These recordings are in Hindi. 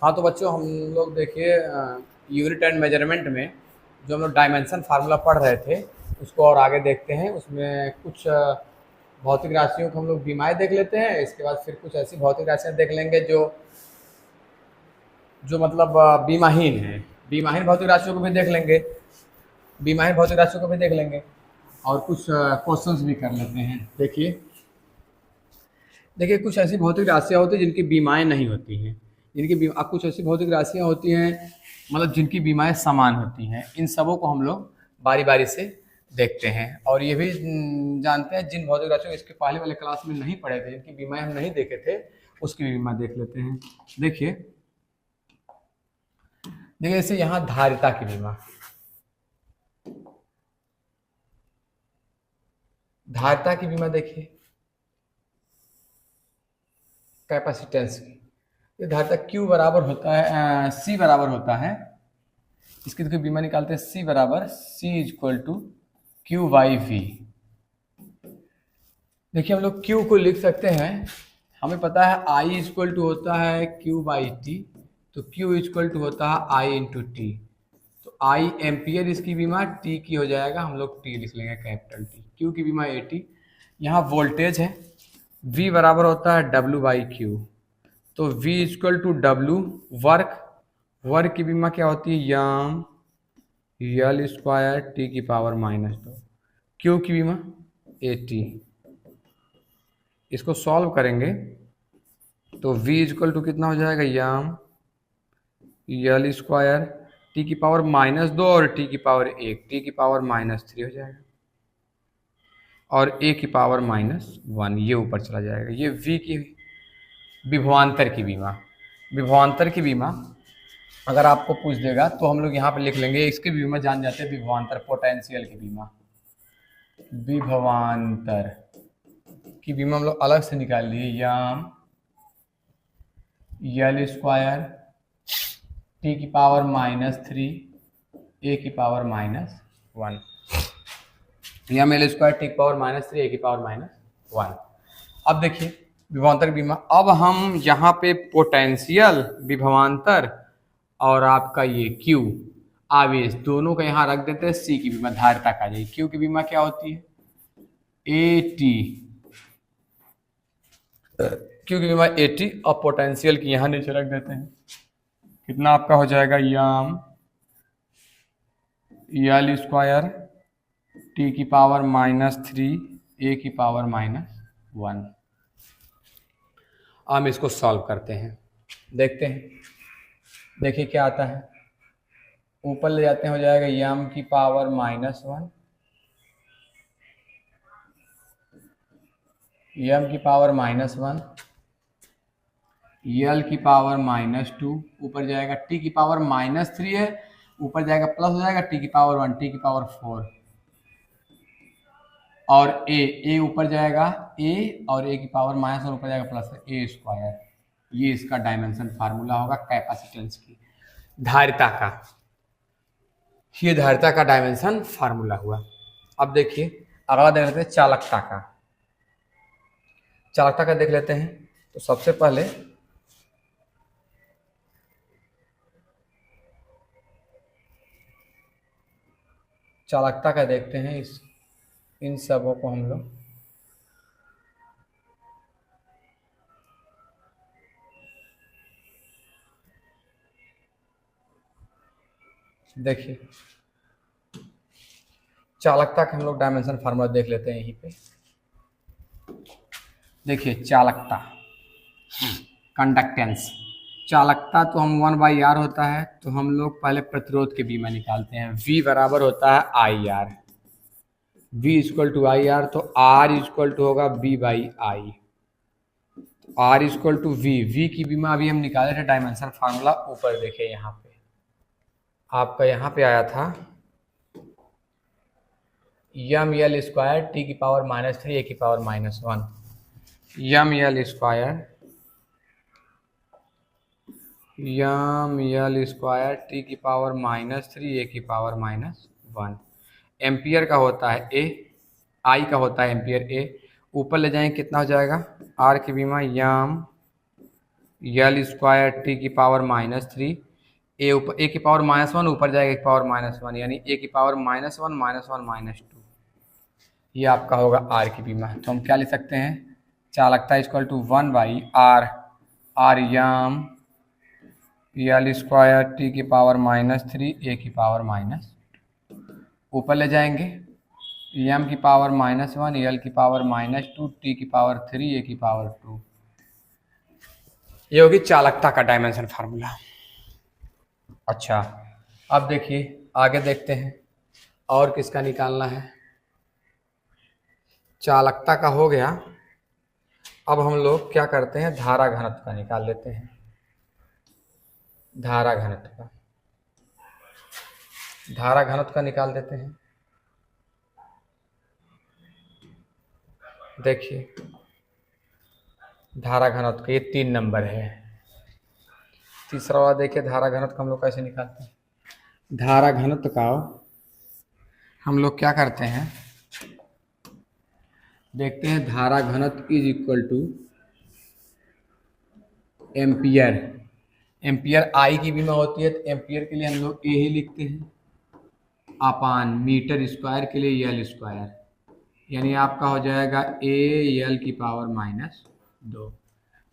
हाँ तो बच्चों हम लोग देखिए यूनिट एंड मेजरमेंट में जो हम लोग डायमेंशन फार्मूला पढ़ रहे थे उसको और आगे देखते हैं। उसमें कुछ भौतिक राशियों को हम लोग बीमाएँ देख लेते हैं। इसके बाद फिर कुछ ऐसी भौतिक राशियाँ देख लेंगे जो जो मतलब बीमाहीन हैं। बीमाहीन भौतिक राशियों को भी देख लेंगे, बीमाहीन भौतिक राशियों को भी देख लेंगे और कुछ क्वेश्चंस भी कर लेते हैं। देखिए देखिए कुछ ऐसी भौतिक राशियाँ होती हैं जिनकी बीमाएँ नहीं होती हैं, कुछ ऐसी भौतिक राशियाँ होती हैं मतलब जिनकी बीमाएँ समान होती हैं। इन सबों को हम लोग बारी-बारी से देखते हैं और ये भी जानते हैं जिन भौतिक राशियों को इसके पहले वाले क्लास में नहीं पढ़े थे, जिनकी बीमाएँ हम नहीं देखे थे, उसकी भी बीमा देख लेते हैं। देखिए देखिए जैसे यहाँ धारिता की बीमा, धारिता की बीमा देखिए कैपेसिटेंस की। ये धारिता Q बराबर होता है C बराबर होता है, इसकी तो बीमा निकालते हैं C बराबर C equal to Q by V. देखिए हम लोग Q को लिख सकते हैं, हमें पता है I इक्वल टू होता है Q बाई टी, तो Q इक्वल टू होता है I इंटू टी। तो I एम्पियर इसकी बीमा, T की हो जाएगा, हम लोग T लिख लेंगे कैपिटल T। Q की बीमा AT। यहाँ वोल्टेज है, V बराबर होता है W बाई क्यू, तो V equal to W। Work, work की बीमा क्या होती है याम यल स्क्वायर टी की पावर -2। क्यू की बीमा AT। इसको सॉल्व करेंगे तो V इक्वल टू कितना हो जाएगा याम यल स्क्वायर टी की पावर -2 और टी की पावर 1, टी की पावर -3 हो जाएगा और a की पावर -1 ये ऊपर चला जाएगा। ये V की विभवांतर की बीमा। विभवांतर की बीमा अगर आपको पूछ देगा तो हम लोग यहाँ पे लिख लेंगे, इसकी बीमा जान जाते हैं विभवांतर, पोटेंशियल की बीमा। विभवांतर की बीमा हम लोग अलग से निकाल लिए, याम यल स्क्वायर टी की पावर -3 a की power -1, M L square T की पावर -3 a की पावर -1। अब देखिए विभवांतर बीमा, अब हम यहाँ पे पोटेंशियल विभवांतर और आपका ये Q आवेश दोनों का यहाँ रख देते हैं। C की बीमा धारिता का जाएगी। Q की बीमा क्या होती है AT, Q की बीमा AT और पोटेंशियल की यहाँ नीचे रख देते हैं। कितना आपका हो जाएगा याम यल स्क्वायर टी की पावर -3 a की पावर -1। हम इसको सॉल्व करते हैं, देखते हैं। देखिए क्या आता है, ऊपर ले जाते हैं हो जाएगा यम की पावर -1, यम की पावर -1, यल की पावर -2, ऊपर जाएगा टी की पावर -3 है, ऊपर जाएगा प्लस हो जाएगा टी की पावर 1, टी की पावर 4 और a ऊपर जाएगा a और a की पावर -1 ऊपर जाएगा प्लस a स्क्वायर। ये इसका डायमेंशन फार्मूला होगा कैपेसिटेंस की, धारिता का। ये धारिता का डायमेंशन फार्मूला हुआ। अब देखिए अगला देख लेते हैं चालकता का। चालकता का देख लेते हैं तो सबसे पहले चालकता का देखते हैं, इन सबों को हम लोग देखिए चालकता का हम लोग डायमेंशन फार्मूला देख लेते हैं यहीं पे। देखिए चालकता, कंडक्टेंस, चालकता तो हम 1/r होता है, तो हम लोग पहले प्रतिरोध के बीमा निकालते हैं। V बराबर होता है IR, V equal to IR, तो R इक्वल टू होगा B/I, R equal to V की बीमा अभी हम निकाले थे डायमेंशन फार्मूला, ऊपर देखिए यहाँ पे आपका यहाँ पे आया था यम यल स्क्वायर टी की पावर -3 a की पावर -1, यम यल स्क्वायर टी की पावर -3 a की पावर -1। एम्पियर का होता है A, I का होता है एम्पियर A। ऊपर ले जाएंगे कितना हो जाएगा, R की बीमा यम यल स्क्वायर टी की पावर -3, ए की पावर -1 ऊपर जाएगा ए की पावर -1, यानी ए की पावर -1 -1 -2, ये आपका होगा आर की बीमा। तो हम क्या लिख सकते हैं, चालकता equal to 1/r, R M L square T की पावर -3 ए की पावर ऊपर ले जाएंगे, एम की पावर -1 यल की पावर -2 टी की पावर 3 ए की पावर 2, ये होगी चालकता का डायमेंशन फार्मूला। अच्छा, अब देखिए आगे देखते हैं और किसका निकालना है। चालकता का हो गया, अब हम लोग क्या करते हैं, धारा घनत्व का निकाल लेते हैं। धारा घनत्व का निकाल देते हैं। देखिए धारा घनत्व का ये 3 नंबर है। तीसरा वाला देखिए धारा घनत्व का हम लोग कैसे निकालते हैं। धारा घनत्व का हम लोग क्या करते हैं, देखते हैं धारा घनत्व is equal two ampere. Ampere I की बीमा होती है, तो एम्पियर के लिए हम लोग ए ही लिखते हैं, अपान मीटर स्क्वायर के लिए यल स्क्वायर, यानी आपका हो जाएगा ए यल की पावर -2।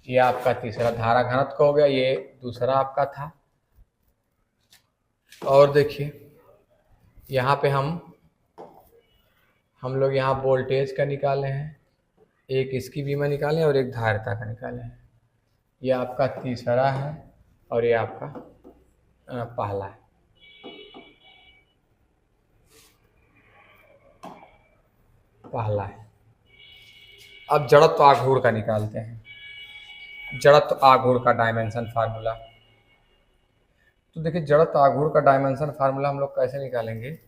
ये आपका तीसरा धारा घनत्व का हो गया, ये दूसरा आपका था। और देखिए यहाँ पे हम लोग यहाँ वोल्टेज का निकाले हैं, एक इसकी बीमा निकाले और एक धारिता का निकाले हैं। ये आपका तीसरा है और ये आपका पहला है। अब जड़त्व आघूर्ण का निकालते हैं। जड़त्व आघूर्ण का डायमेंशन फार्मूला, तो देखिए जड़त्व आघूर्ण का डायमेंशन फार्मूला हम लोग कैसे निकालेंगे।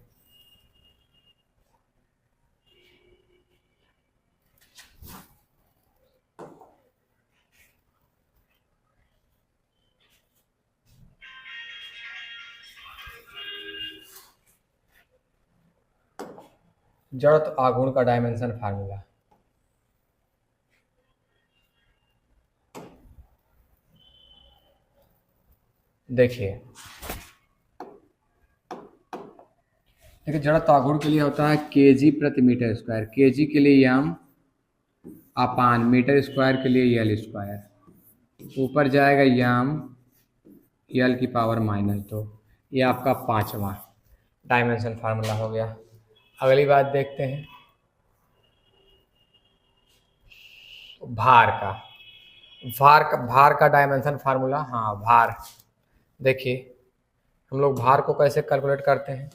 जड़त्व आघूर्ण का डायमेंशन फार्मूला, देखिए जड़त्व आघूर्ण के लिए होता है केजी प्रति मीटर स्क्वायर, केजी के लिए यम अपान मीटर स्क्वायर के लिए यल स्क्वायर, ऊपर जाएगा यम यल की पावर -2। ये आपका 5वां डायमेंशन फार्मूला हो गया। अगली बात देखते हैं भार का डायमेंशन फार्मूला। हाँ भार, देखिए हम लोग भार को कैसे कैलकुलेट करते हैं।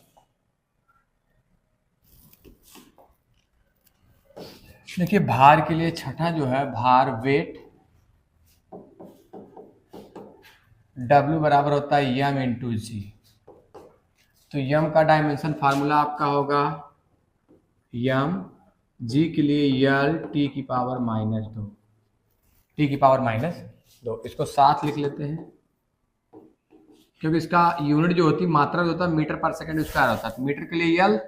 देखिए भार के लिए छठा जो है भार वेट, W बराबर होता है यम इंटू जी। तो यम का डायमेंशन फार्मूला आपका होगा यम, जी के लिए यल टी की पावर -2, टी की पावर -2। इसको 7 लिख लेते हैं, क्योंकि इसका यूनिट जो होती है, मात्रा जो होता है मीटर पर सेकंड स्क्वायर होता है। तो मीटर के लिए यल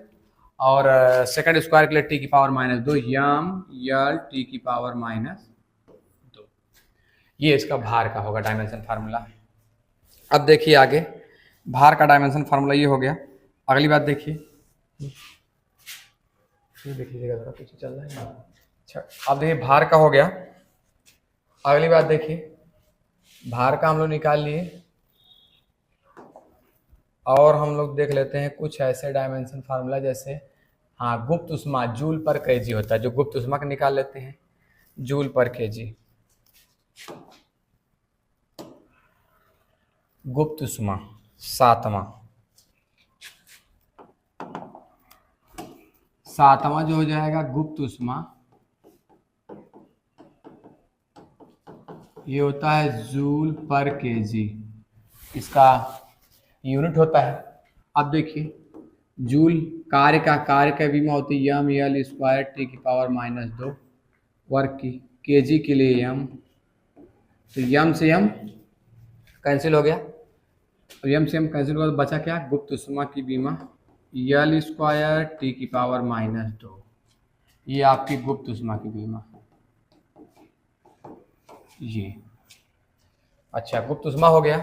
और सेकंड स्क्वायर के लिए टी की पावर -2, यम यल टी की पावर -2। ये इसका भार का होगा डायमेंशन फार्मूला। अब देखिए आगे भार का डायमेंशन फार्मूला ये हो गया। अगली बात देखिए, ये देख लीजिएगा जरा पीछे चल रहा है। अच्छा, अब देखिए भार का हो गया। अगली बात देखिए, भार का हम लोग निकाल लिए और हम लोग देख लेते हैं कुछ ऐसे डायमेंशन फार्मूला, जैसे हाँ गुप्त उष्मा जूल पर केजी होता है, जो गुप्त उष्मा का निकाल लेते हैं, जूल पर केजी। गुप्त उष्मा 7वां जो हो जाएगा गुप्त उष्मा, ये होता है जूल पर केजी, इसका यूनिट होता है। अब देखिए जूल कार्य का बीमा होती है यम यल स्क्वायर टी की पावर -2 वर्ग की, केजी के लिए यम, तो यम से यम कैंसिल हो गया, और यम से यम कैंसिल हो गया, तो बचा क्या, गुप्त उष्मा की बीमा यल स्क्वायर टी की पावर -2। ये आपकी गुप्त उष्मा की बीमा, ये अच्छा, गुप्त ऊष्मा हो गया।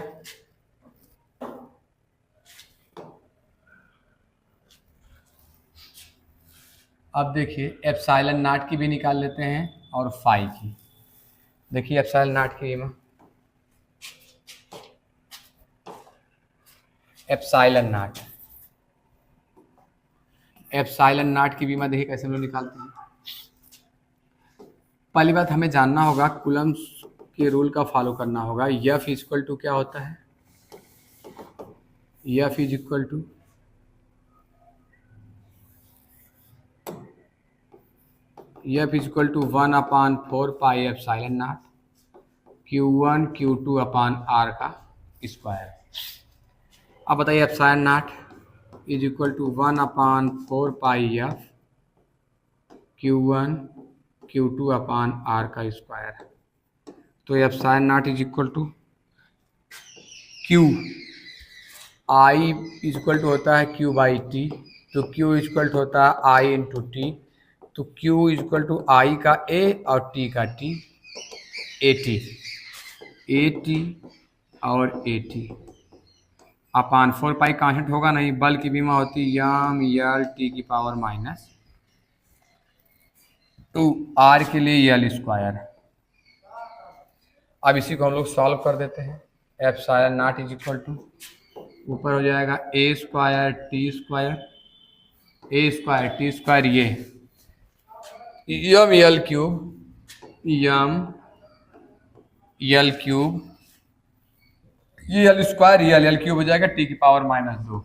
अब देखिए एप्सिलॉन नॉट की भी निकाल लेते हैं और फाई की। देखिए एप्सिलॉन नॉट की कीमत, एप्सिलॉन नॉट की बीमा देखिए कैसे हम लोग निकालते हैं। पहली बात हमें जानना होगा, कूलम्ब के रूल का फॉलो करना होगा। एफ इक्वल टू क्या होता है, F is equal to F is equal to 1/4 pi epsilon naught Q1 Q2 upon R का स्क्वायर। अब बताइए epsilon naught is equal to 1/4 pi F Q1 Q2 upon R का स्क्वायर। तो epsilon naught is equal to Q, I is equal to होता है Q बाई टी, तो Q इज इक्वल टू होता है आई इंटू टी, तो Q इज इक्वल टू आई का A और T का T, ए टी और A T upon 4 pi constant होगा नहीं, बल की बीमा होती यम यल टी की पावर माइनस 2 आर के लिए यल स्क्वायर। अब इसी को हम लोग सॉल्व कर देते हैं। Epsilon naught is equal to ऊपर हो जाएगा ए स्क्वायर टी स्क्वायर ये यम यल क्यूब ये यल स्क्वायर यल क्यूब हो जाएगा टी की power minus 2।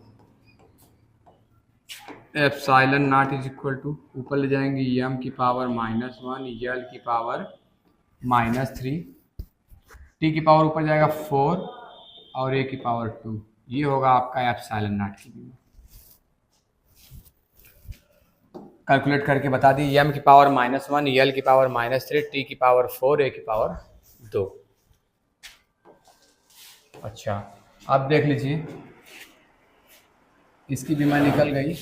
Epsilon naught is equal to ऊपर ले जाएंगे यम की पावर -1 यल की पावर -3, टी की पावर ऊपर जाएगा 4 और ए की पावर 2। ये होगा आपका एप्सिलॉन नॉट की बीमा। कैलकुलेट करके बता दी, यम की पावर -1 यल की पावर -3 टी की पावर 4 ए की पावर 2। अच्छा, अब देख लीजिए इसकी बीमा निकल गई।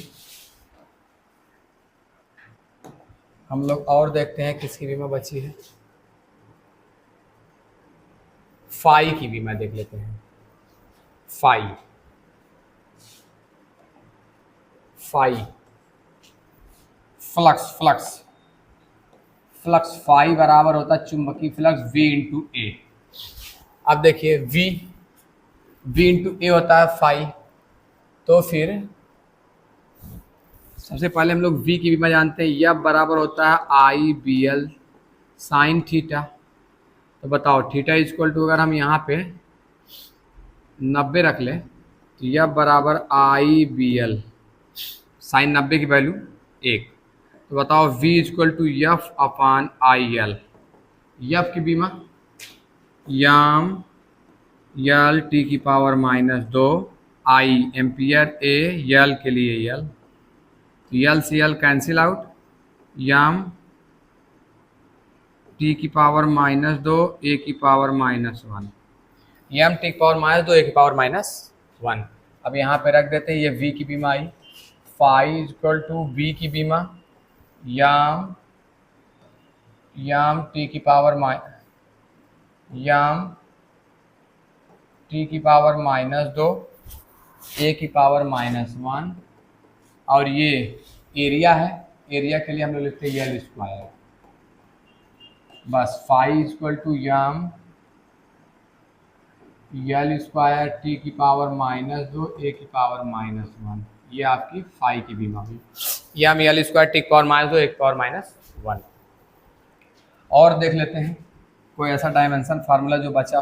हम लोग और देखते हैं किसकी बीमा बची है। फाई की बीमा देख लेते हैं। फाई फ्लक्स फाई बराबर होता है चुंबकीय फ्लक्स V इंटू ए। अब देखिए V इंटू ए होता है फाई, तो फिर सबसे पहले हम लोग V की बीमा जानते हैं, यह बराबर होता है आई बी एल साइन थीटा। तो बताओ थीटा इक्वल टू अगर हम यहाँ पे 90 रख लें तो यह बराबर आई बी एल साइन 90 की वैल्यू 1। तो बताओ V equal to F upon I L. F की बीमा यम यल टी की power -2 I ampere A L के लिए यल, तो यल से L cancel out, M T की पावर -2 ए की पावर -1, यम टी की पावर -2 ए की पावर -1। अब यहाँ पे रख देते हैं, ये V की बीमा आई। फाई इक्वल टू V की बीमा यम टी की पावर -2 ए की पावर -1 और ये एरिया है, एरिया के लिए हम लोग लिखते हैं यल स्क्वायर। बस phi equal to M L square T की पावर -2 ए की पावर -1। ये आपकी फाई की बीमा हुई, यम यल स्क्वायर टी की पावर -2 ए की पावर -1। और देख लेते हैं कोई ऐसा डायमेंशन फार्मूला जो बचा।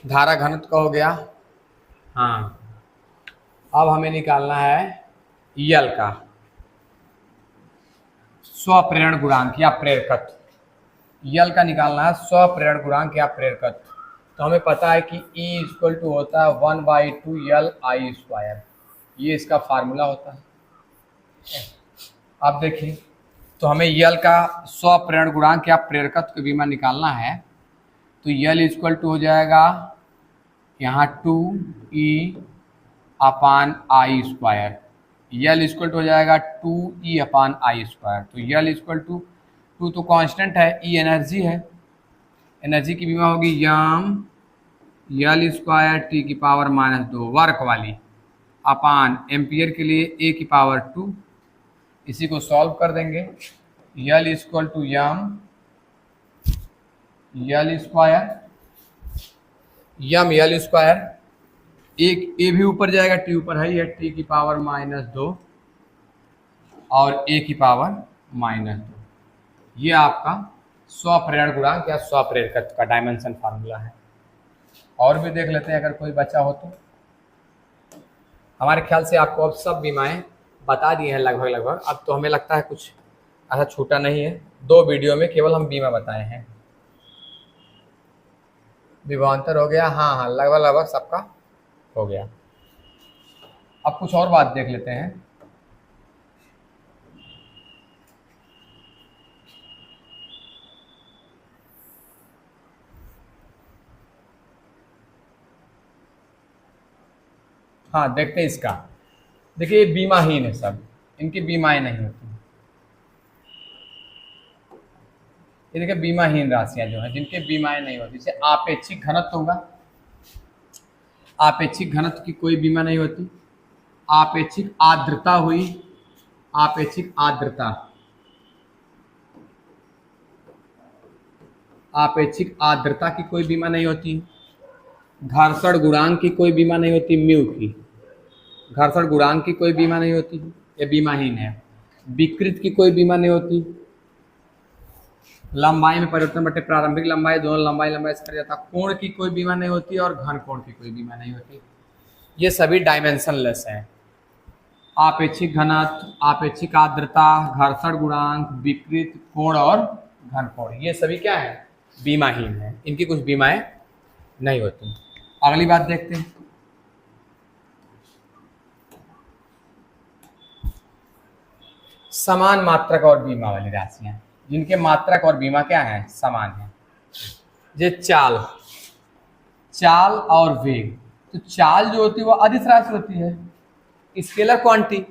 धारा घनत्व का हो गया। हाँ, अब हमें निकालना है यल का स्वप्रेरण गुणांक या प्रेरकत्व। यल का निकालना है स्वप्रेरण गुणांक या प्रेरकत्व। तो हमें पता है कि E इक्वल टू होता है 1/2 यल आई स्क्वायर, ये इसका फार्मूला होता है। अब देखिए, तो हमें यल का स्वप्रेरण गुणांक या प्रेरकत्व की बीमा निकालना है, तो यल इक्वल टू हो जाएगा यहाँ 2E अपान I square, L equal to हो जाएगा 2E अपान आई स्क्वायर। तो यल इक्वल टू 2 तो कांस्टेंट है, E एनर्जी है, एनर्जी की बीमा होगी यम यल स्क्वायर टी की पावर -2 वर्क वाली अपान एम्पियर के लिए ए की पावर 2। इसी को सॉल्व कर देंगे। L equal to M L square एक ए भी ऊपर जाएगा, टी ऊपर है ही है, टी की पावर -2 और ए की पावर -2। ये आपका स्वप्रेरण गुणांक या स्वप्रेरकत्व का डायमेंशन फार्मूला है। और भी देख लेते हैं अगर कोई बचा हो तो। हमारे ख्याल से आपको अब सब बीमाएं बता दिए हैं लगभग। अब तो हमें लगता है कुछ ऐसा छूटा नहीं है। 2 वीडियो में केवल हम बीमा बताए हैं। विभवांतर हो गया, हाँ लगभग सबका हो गया। अब कुछ और बात देख लेते हैं। हाँ देखते हैं इसका। देखिए ये बीमाहीन है सब, इनकी बीमाएं नहीं होती। ये देखिए बीमाहीन राशियां जो हैं जिनके बीमाएं नहीं होती, जैसे आपेक्षिक घनत्व होगा, आपेक्षिक घनत्व की कोई बीमा नहीं होती। आपेक्षिक आर्द्रता हुई, आपेक्षिक आर्द्रता, आपेक्षिक आर्द्रता की कोई बीमा नहीं होती। घर्षण गुणांक की कोई बीमा नहीं होती, म्यू की घर्षण गुणांक की कोई बीमा नहीं होती, ये बीमाहीन है। विकृत की कोई बीमा नहीं होती। लंबाई में परिवर्तन बटे प्रारंभिक लंबाई, दोनों लंबाई से कर जाता। कोण की कोई बीमा नहीं होती और घन कोण की कोई बीमा नहीं होती। ये सभी डायमेंशनलेस हैं। आपेक्षिक घनत्व, आपेक्षिक आर्द्रता, घर्षण गुणांक, विकृत, कोण और घन कोण, ये सभी क्या है? बीमाहीन है। इनकी कुछ बीमाएं नहीं होती। अगली बात देखते हैं। समान मात्रक और बीमा वाली राशियां, जिनके मात्रक और बीमा क्या है? समान है। जे चाल, चाल और वेग। तो चाल जो होती है वो अदिश राशि होती है, स्केलर क्वांटिटी।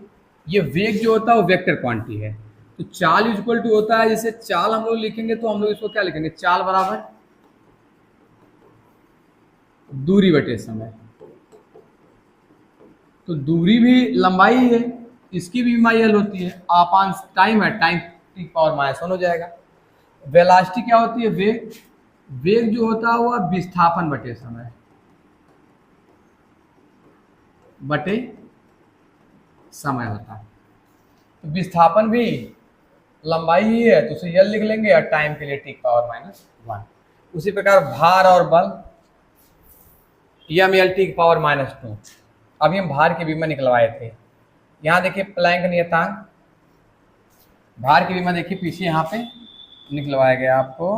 ये वेग जो होता है वो वेक्टर क्वांटिटी है। तो चाल इक्वल टू होता है, जैसे चाल हम लोग लिखेंगे तो हम लोग इसको क्या लिखेंगे? चाल बराबर दूरी बटे समय। तो दूरी भी लंबाई ही है, इसकी भी माइल होती है। आपान टाइम है, टाइम टी पावर -1 हो जाएगा। वेलोसिटी क्या होती है? वेग। वेग जो होता है वह विस्थापन बटे समय बटे समय होता है। तो विस्थापन भी लंबाई ही है, तो उसे यल लिख लेंगे और टाइम के लिए टी पावर -1। उसी प्रकार भार और बल, ml टी पावर -2। अभी हम भार की बीमा निकलवाए थे। यहाँ देखिए प्लैंक नियतांक, भार की बीमा देखिए पीछे यहाँ पे निकलवाया गया आपको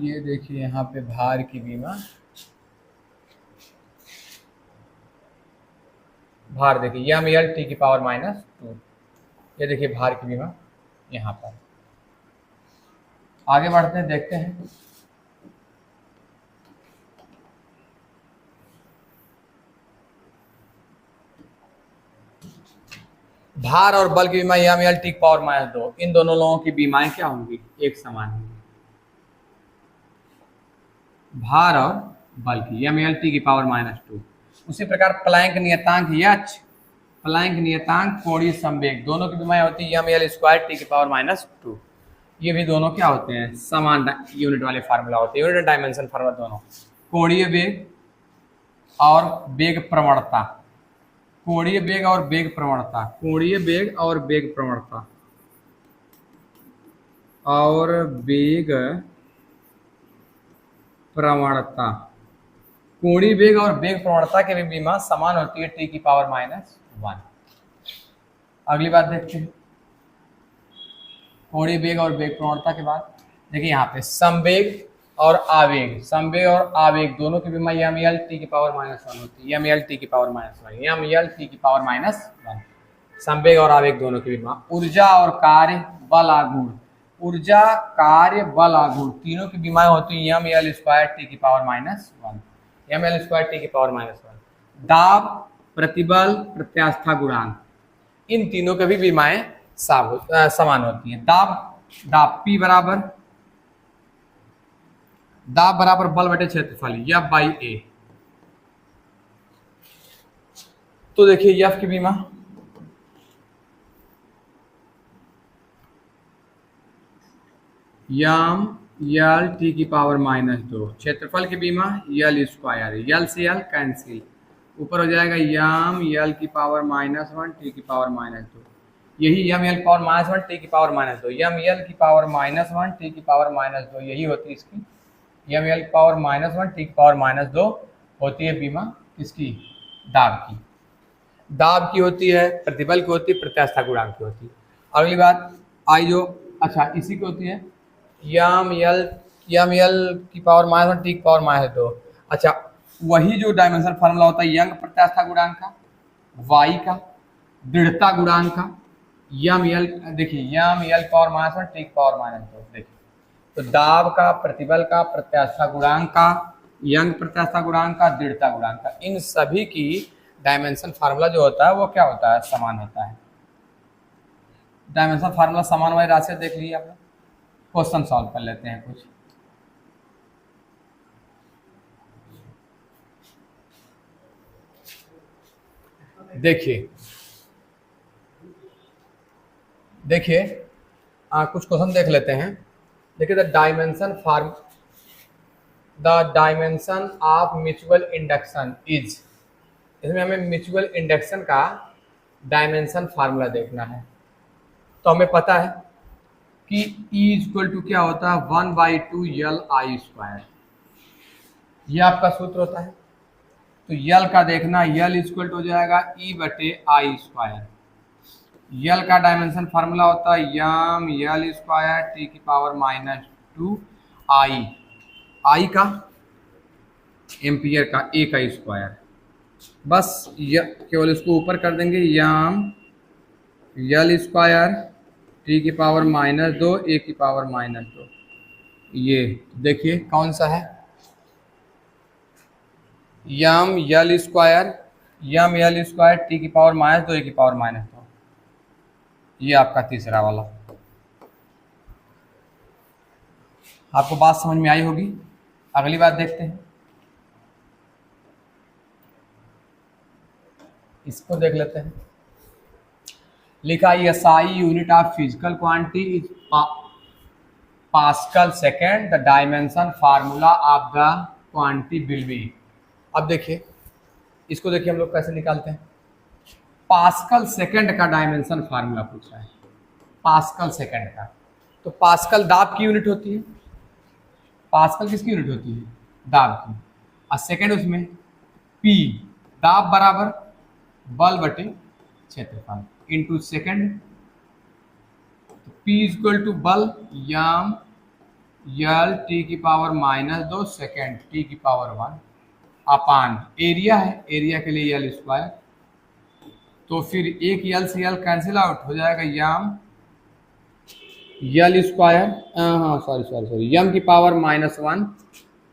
ये देखिए यहाँ पे भार की बीमा, भार देखिए ml टी की पावर -2। ये देखिए भार की बीमा यहाँ पर। आगे बढ़ते हैं, देखते हैं। भार और बल की बीमा ml टी की पावर -2। इन दोनों लोगों की बीमाएं क्या होंगी? एक समान होंगी। भार और बल की ml टी की पावर -2। उसी प्रकार प्लैंक नियतांक h, प्लैंक नियतांक, कोणीय संवेग, दोनों की बीमाएं होती है ml स्क्वायर टी की पावर -2। ये भी दोनों क्या होते हैं? समान यूनिट वाले फार्मूला होते हैं, यूनिट डायमेंशन फार्मूला दोनों। कोणीय वेग और वेग प्रवणता, कोणीय वेग और वेग प्रवणता, कोणीय वेग और वेग प्रवणता और वेग प्रवणता, कोणीय वेग और वेग प्रवणता की भी बीमा समान होती है टी की पावर -1। अगली बात देखते हैं। कोणीय वेग और वेग प्रवणता के बाद देखिए यहाँ पे संवेग और आवेग, संवेग और आवेग दोनों की बीमा ml टी की पावर -1 होती है। ml टी की पावर -1, ml टी की पावर -1, संवेग और आवेग दोनों की बीमा। ऊर्जा और कार्य, बल आघूर्ण, ऊर्जा, कार्य, बल आघूर्ण तीनों की बीमाएं होती है ml स्क्वायर टी की पावर -1, ml स्क्वायर टी की पावर -1। दाब, प्रतिबल, प्रत्यास्था गुणांक, इन तीनों की भी बीमाएं समान होती हैं। दाब, P बराबर दाब बराबर बल बटे क्षेत्रफल F बाई ए। तो देखिए F की बीमा यम यल टी की पावर -2, क्षेत्रफल की बीमा यल स्क्वायर, यल से यल कैंसिल, ऊपर हो जाएगा यम यल की पावर -1 टी की पावर -2, यही यम यल की पावर -1 टी की पावर -2, यम यल की पावर -1 टी की पावर -2, यही होती है इसकी यम यल की पावर -1 टी की पावर -2 होती है बीमा इसकी दाब की। दाब की होती है, प्रतिबल की होती है, प्रत्यास्था गुणांक की होती है। अगली बात आई जो अच्छा इसी की होती है यम यल की पावर -1 टी की पावर -2। अच्छा वही जो डायमेंशन फार्मूला होता है यंग प्रत्यास्था गुणांक का, वाई का, दृढ़ता गुणांक का, यम यल देखिए यम यल पावर -1 टी की पावर -2 देखिए। तो दाब का, प्रतिबल का, प्रत्यास्था गुणांक का, यंग प्रत्यास्था गुणांक का, दृढ़ता गुणांक का, इन सभी की डायमेंशन फार्मूला जो होता है वो क्या होता है, समान होता है। डायमेंशन फार्मूला समान वाली राशि देख लीजिए आप लोग। क्वेश्चन सॉल्व कर लेते हैं कुछ। देखिए कुछ क्वेश्चन देख लेते हैं। देखिए the dimension of mutual induction is, इसमें हमें म्यूचुअल इंडक्शन का डायमेंशन फार्मूला देखना है। तो हमें पता है कि E इक्वल टू क्या होता है 1/2 यल आई स्क्वायर, ये आपका सूत्र होता है। तो यल का देखना, यल इक्वल टू हो जाएगा E बटे आई स्क्वायर। यल का डायमेंशन फार्मूला होता है यम यल स्क्वायर टी की पावर -2 आई का एम्पियर का ए का स्क्वायर, बस केवल इसको ऊपर कर देंगे यम यल स्क्वायर टी की पावर -2 ए की पावर -2। ये देखिए कौन सा है यम यल स्क्वायर टी की पावर -2 ए की पावर -2, ये आपका तीसरा वाला। आपको बात समझ में आई होगी। अगली बात देखते हैं, इसको देख लेते हैं। लिखा SI unit of physical quantity is pascal second, the dimension formula of the quantity will be. अब देखिए इसको देखिए हम लोग कैसे निकालते हैं। पास्कल सेकेंड का डायमेंशन फार्मूला पूछा है, पास्कल सेकेंड का। तो पास्कल दाब की यूनिट होती है, पास्कल किसकी यूनिट होती है, दाब की, और सेकेंड उसमें P, दाब बराबर बल बटे क्षेत्रफल into second. P equal to बल यम यल टी की पावर -2 सेकेंड टी की पावर 1 अपान एरिया है, एरिया के लिए यल स्क्वायर। तो फिर एक यल से यल कैंसिल आउट हो जाएगा यम यल स्क्वायर, हाँ सॉरी यम की पावर -1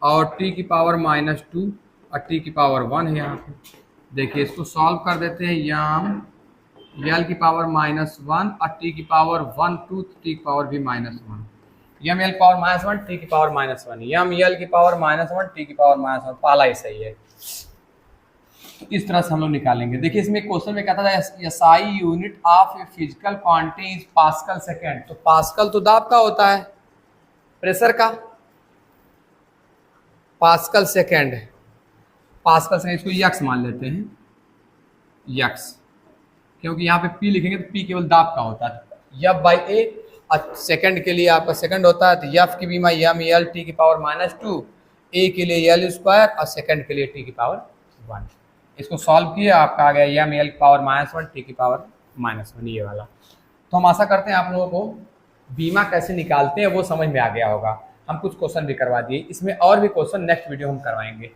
और टी की पावर -2 और टी की पावर 1 है यहाँ पे। देखिए इसको सॉल्व कर देते हैं, यम यल की पावर -1 और टी की पावर 1 2 टी की पावर भी -1, यम यल पावर -1 टी की पावर -1, यम यल की पावर -1 टी की पावर -1, पहला ही सही है। तो इस तरह से हम लोग निकालेंगे। देखिए इसमें क्वेश्चन में कहता था SI unit of a physical quantity is pascal second. तो पास्कल तो दाब का होता है, प्रेशर का, पास्कल सेकेंड इसको यक्स मान लेते हैं, यक्स, क्योंकि यहाँ पे P लिखेंगे तो P केवल दाब का होता है। F बाई ए, और सेकंड के लिए आपका सेकंड होता है तो F की बीमा यम यल टी की पावर -2, ए के लिए यल स्क्वायर और सेकंड के लिए टी की पावर 1। इसको सॉल्व किए आपका आ गया यम यल की पावर -1 टी की पावर -1, ये वाला। तो हम आशा करते हैं आप लोगों को बीमा कैसे निकालते हैं वो समझ में आ गया होगा। हम कुछ क्वेश्चन भी करवा दिए, इसमें और भी क्वेश्चन नेक्स्ट वीडियो हम करवाएंगे।